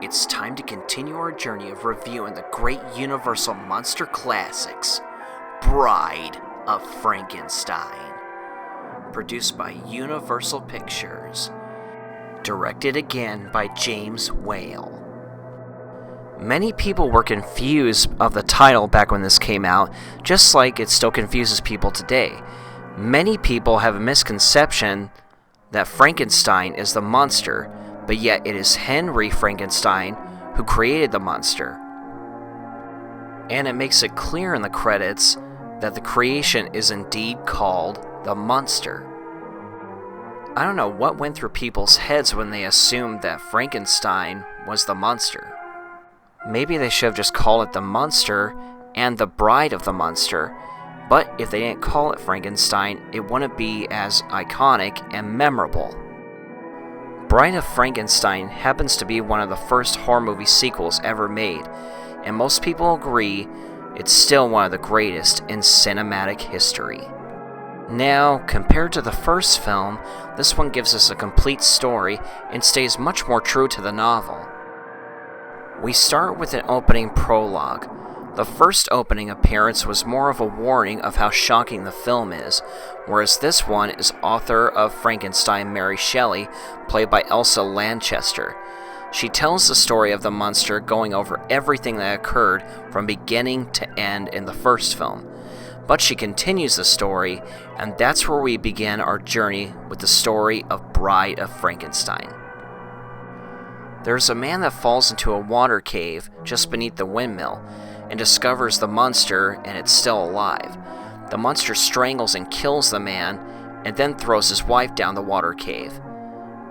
it's time to continue our journey of reviewing the great Universal monster classics, Bride of Frankenstein. Produced by Universal Pictures. Directed again by James Whale. Many people were confused of the title back when this came out, just like it still confuses people today. Many people have a misconception that Frankenstein is the monster, but yet it is Henry Frankenstein who created the monster. And it makes it clear in the credits that the creation is indeed called the monster. I don't know what went through people's heads when they assumed that Frankenstein was the monster. Maybe they should have just called it the monster and the bride of the monster, but if they didn't call it Frankenstein, it wouldn't be as iconic and memorable. Bride of Frankenstein happens to be one of the first horror movie sequels ever made, and most people agree it's still one of the greatest in cinematic history. Now, compared to the first film, this one gives us a complete story and stays much more true to the novel. We start with an opening prologue. The first opening appearance was more of a warning of how shocking the film is, whereas this one is author of Frankenstein Mary Shelley, played by Elsa Lanchester. She tells the story of the monster going over everything that occurred from beginning to end in the first film. But she continues the story, and that's where we begin our journey with the story of Bride of Frankenstein. There's a man that falls into a water cave just beneath the windmill, and discovers the monster, and it's still alive. The monster strangles and kills the man, and then throws his wife down the water cave.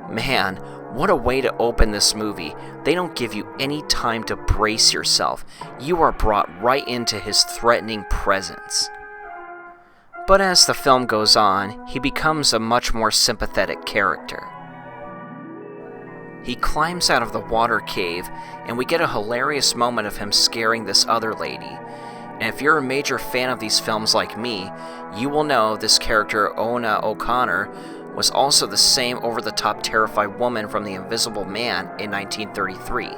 Man, what a way to open this movie. They don't give you any time to brace yourself. You are brought right into his threatening presence. But as the film goes on, he becomes a much more sympathetic character. He climbs out of the water cave, and we get a hilarious moment of him scaring this other lady. And if you're a major fan of these films like me, you will know this character, Ona O'Connor, was also the same over-the-top terrified woman from The Invisible Man in 1933.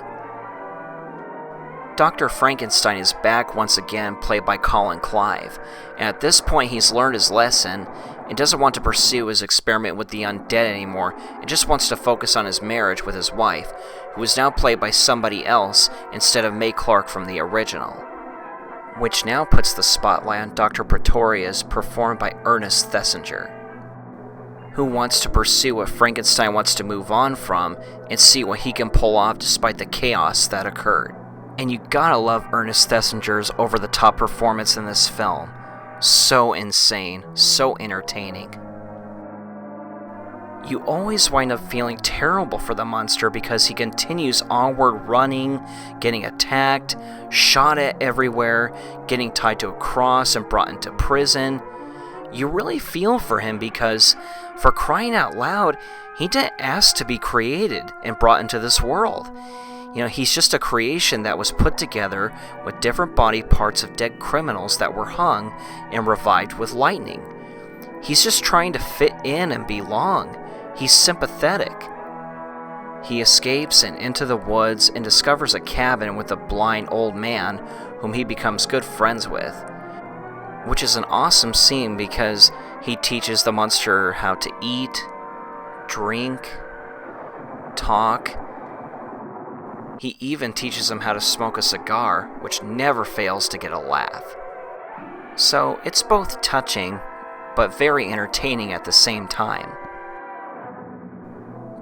Dr. Frankenstein is back once again, played by Colin Clive, and at this point he's learned his lesson and doesn't want to pursue his experiment with the undead anymore and just wants to focus on his marriage with his wife, who is now played by somebody else instead of Mae Clarke from the original. Which now puts the spotlight on Dr. Pretorius, performed by Ernest Thesiger, who wants to pursue what Frankenstein wants to move on from and see what he can pull off despite the chaos that occurred. And you gotta love Ernest Thesinger's over-the-top performance in this film. So insane, so entertaining. You always wind up feeling terrible for the monster because he continues onward running, getting attacked, shot at everywhere, getting tied to a cross and brought into prison. You really feel for him because, for crying out loud, he didn't ask to be created and brought into this world. He's just a creation that was put together with different body parts of dead criminals that were hung and revived with lightning. He's just trying to fit in and belong. He's sympathetic. He escapes and into the woods and discovers a cabin with a blind old man whom he becomes good friends with, which is an awesome scene because he teaches the monster how to eat, drink, talk. He even teaches him how to smoke a cigar, which never fails to get a laugh. So it's both touching, but very entertaining at the same time.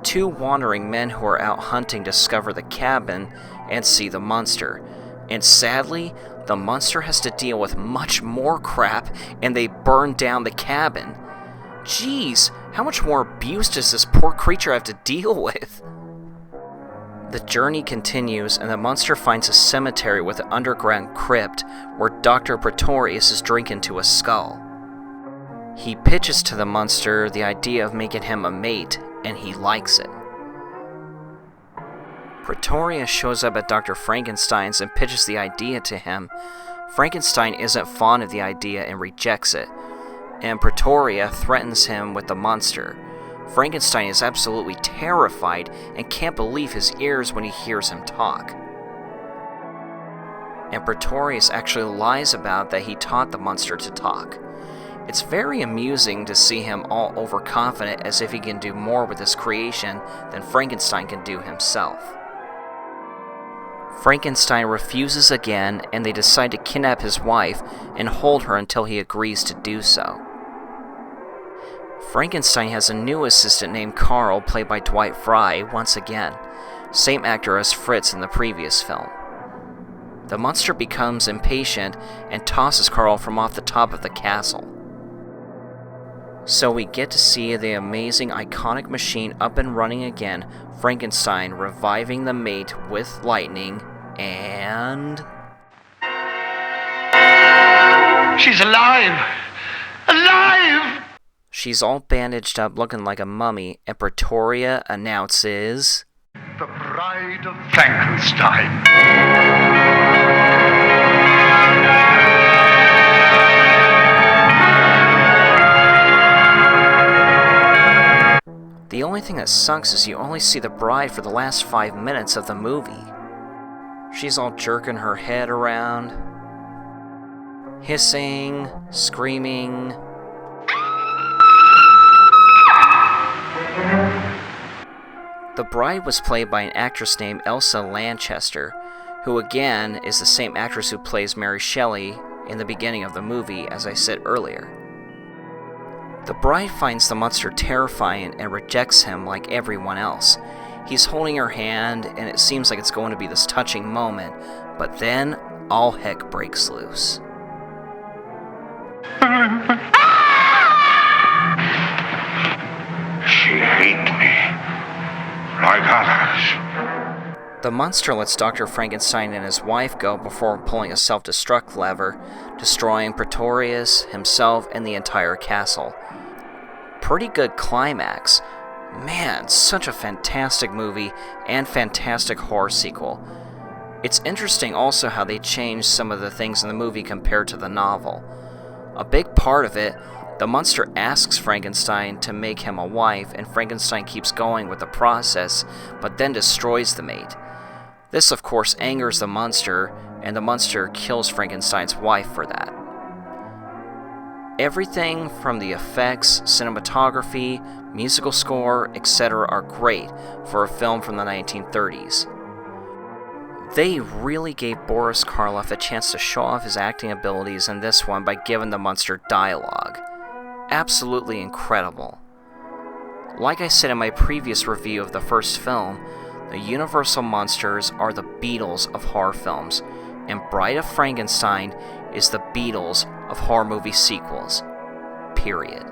Two wandering men who are out hunting discover the cabin and see the monster. And sadly, the monster has to deal with much more crap, and they burn down the cabin. Jeez, how much more abuse does this poor creature have to deal with? The journey continues, and the monster finds a cemetery with an underground crypt where Dr. Pretorius is drinking to a skull. He pitches to the monster the idea of making him a mate, and he likes it. Pretorius shows up at Dr. Frankenstein's and pitches the idea to him. Frankenstein isn't fond of the idea and rejects it, and Pretoria threatens him with the monster. Frankenstein is absolutely terrified and can't believe his ears when he hears him talk. And Pretorius actually lies about that he taught the monster to talk. It's very amusing to see him all overconfident as if he can do more with his creation than Frankenstein can do himself. Frankenstein refuses again, and they decide to kidnap his wife and hold her until he agrees to do so. Frankenstein has a new assistant named Carl, played by Dwight Frye, once again, same actor as Fritz in the previous film. The monster becomes impatient and tosses Carl from off the top of the castle. So we get to see the amazing iconic machine up and running again, Frankenstein reviving the mate with lightning, and... She's alive! Alive! She's all bandaged up looking like a mummy, and Pretoria announces... The Bride of Frankenstein. The only thing that sucks is you only see the bride for the last 5 minutes of the movie. She's all jerking her head around, hissing, screaming. The bride was played by an actress named Elsa Lanchester, who again is the same actress who plays Mary Shelley in the beginning of the movie, as I said earlier. The bride finds the monster terrifying and rejects him like everyone else. He's holding her hand, and it seems like it's going to be this touching moment, but then all heck breaks loose. She hates me, like others. The monster lets Dr. Frankenstein and his wife go before pulling a self-destruct lever, destroying Pretorius, himself, and the entire castle. Pretty good climax. Man, such a fantastic movie and fantastic horror sequel. It's interesting also how they changed some of the things in the movie compared to the novel. A big part of it, the monster asks Frankenstein to make him a wife, and Frankenstein keeps going with the process, but then destroys the mate. This, of course, angers the monster, and the monster kills Frankenstein's wife for that. Everything from the effects, cinematography, musical score, etc. are great for a film from the 1930s. They really gave Boris Karloff a chance to show off his acting abilities in this one by giving the monster dialogue. Absolutely incredible. Like I said in my previous review of the first film, the Universal monsters are the Beatles of horror films, and Bride of Frankenstein is the Beatles of horror movie sequels. Period.